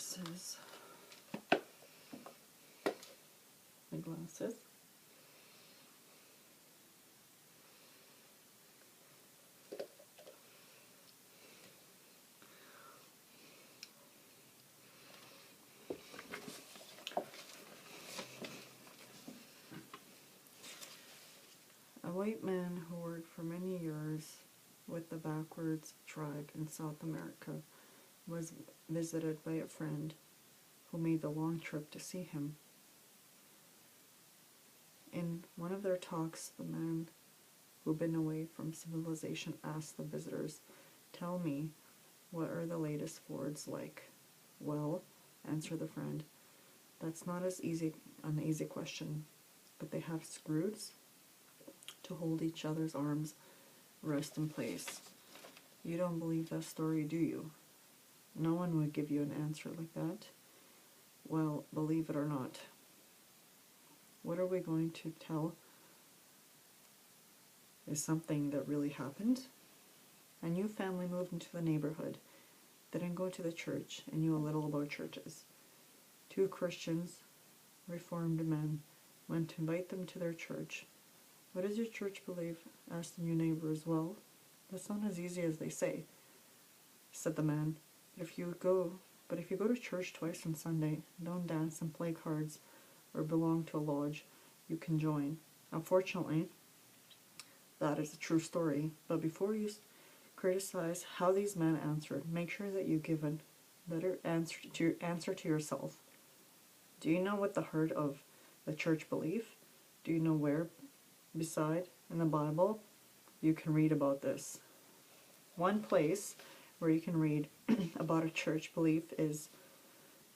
verses. My glasses. A white man who worked for many years with the backwards tribe in South America was visited by a friend who made the long trip to see him. In one of their talks, the man who'd been away from civilization asked the visitors, "Tell me, what are the latest Fords like?" "Well," answered the friend, "that's not an easy question, but they have screws to hold each other's arms rest in place." "You don't believe that story, do you?" "No one would give you an answer like that." "Well, believe it or not. What are we going to tell is something that really happened. A new family moved into the neighborhood. They didn't go to the church and knew a little about churches. 2 Christians, Reformed men, went to invite them to their church. "What does your church believe?" asked the new neighbor as well. "That's not as easy as they say," said the man. But if you go to church twice on Sunday, don't dance and play cards, or belong to a lodge, you can join." Unfortunately, that is a true story. But before you criticize how these men answered, make sure that you give a better answer to yourself. Do you know what the heart of the church belief? Do you know where, beside in the Bible, you can read about this? One place where you can read about a church belief is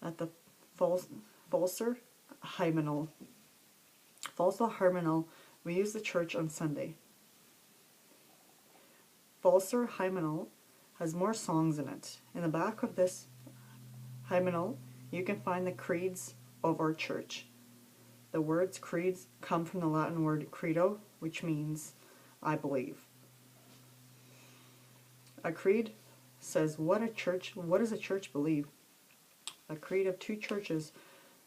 at the Falser Hymenal. Falser Hymenal, we use the church on Sunday. Falser Hymenal has more songs in it. In the back of this hymenal, you can find the creeds of our church. The words creeds come from the Latin word credo, which means I believe. A creed says what does a church believe? A creed of 2 churches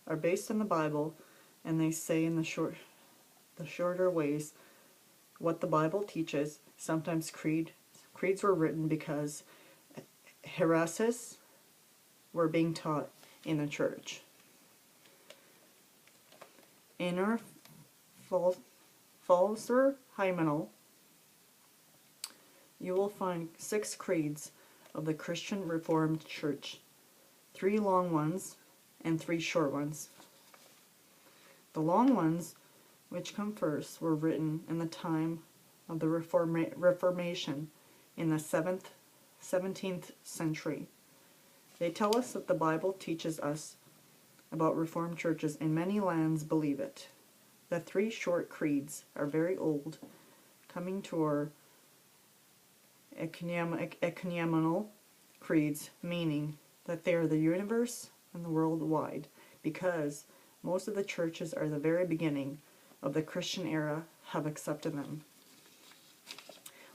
are based on the Bible, and they say in the shorter ways what the Bible teaches. Sometimes creeds were written because heresies were being taught in the church. In our Falser Hymenal, you will find 6 creeds of the Christian Reformed Church, 3 long ones and 3 short ones. The long ones, which come first, were written in the time of the Reformation in the 17th century. They tell us that the Bible teaches us about Reformed churches, and many lands believe it. The 3 short creeds are very old, coming to our ecumenical creeds, meaning that they are the universe and the world wide, because most of the churches are the very beginning of the Christian era have accepted them.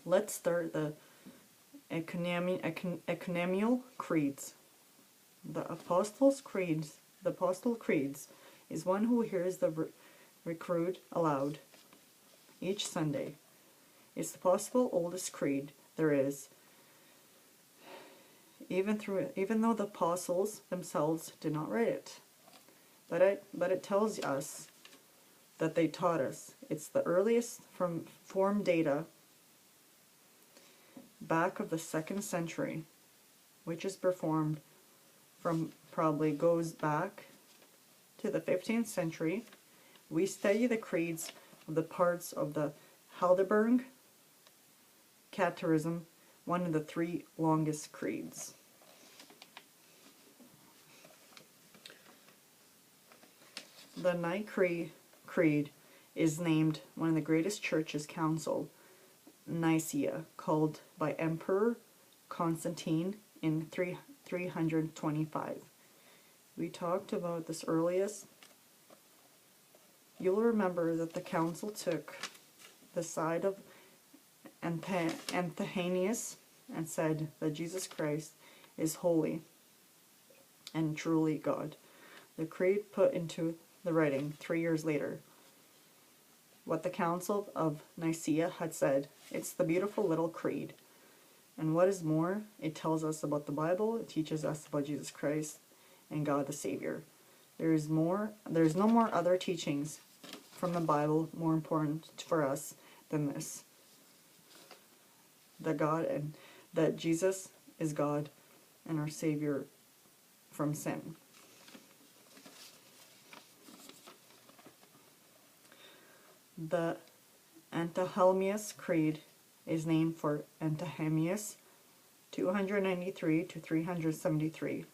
Let's start the ecumenical creeds. The Apostles' Creeds. The Apostle Creeds is one who hears the recruit aloud each Sunday. It's the possible oldest creed there is, even though the apostles themselves did not write it. But it tells us that they taught us. It's the earliest from form data back of the 2nd century, which is performed from probably goes back to the 15th century. We study the creeds of the parts of the Heidelberg Catechism, one of the 3 longest creeds. The Nicene Creed is named one of the greatest churches council, Nicaea, called by Emperor Constantine in 325. We talked about this earliest. You'll remember that the council took the side of Anthemius and said that Jesus Christ is holy. and truly God. The creed put into the writing 3 years later. What the Council of Nicaea had said, it's the beautiful little creed. And what is more, it tells us about the Bible, it teaches us about Jesus Christ and God the Savior. There's no more other teachings from the Bible more important for us than this. That Jesus is God and our Savior from sin. The Antihelmius Creed is named for Antihelmius 293 to 373,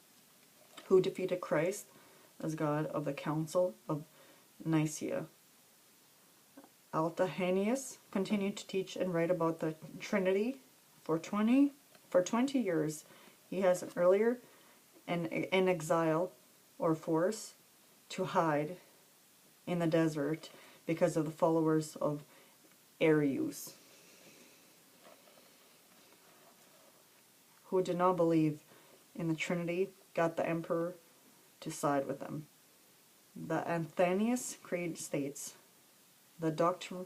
who defeated Christ as God of the Council of Nicaea. Altahanius continued to teach and write about the Trinity for 20 years. He has earlier in exile or forced to hide in the desert because of the followers of Arius, who did not believe in the Trinity, got the emperor to side with them. The Anthenius Creed states, the doctrine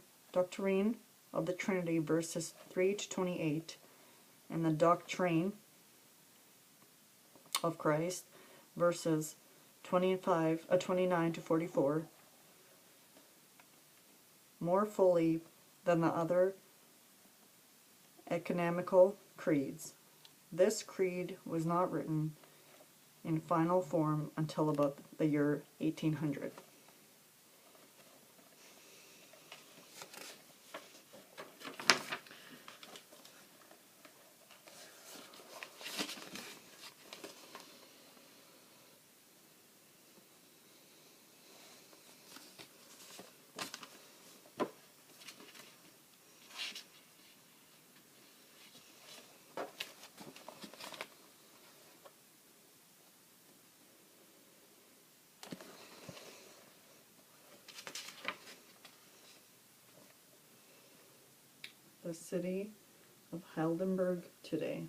of the Trinity, verses 3 to 28, and the doctrine of Christ, verses 29 to 44, more fully than the other ecumenical creeds. This creed was not written in final form until about the year 1800. The city of Heidelberg today.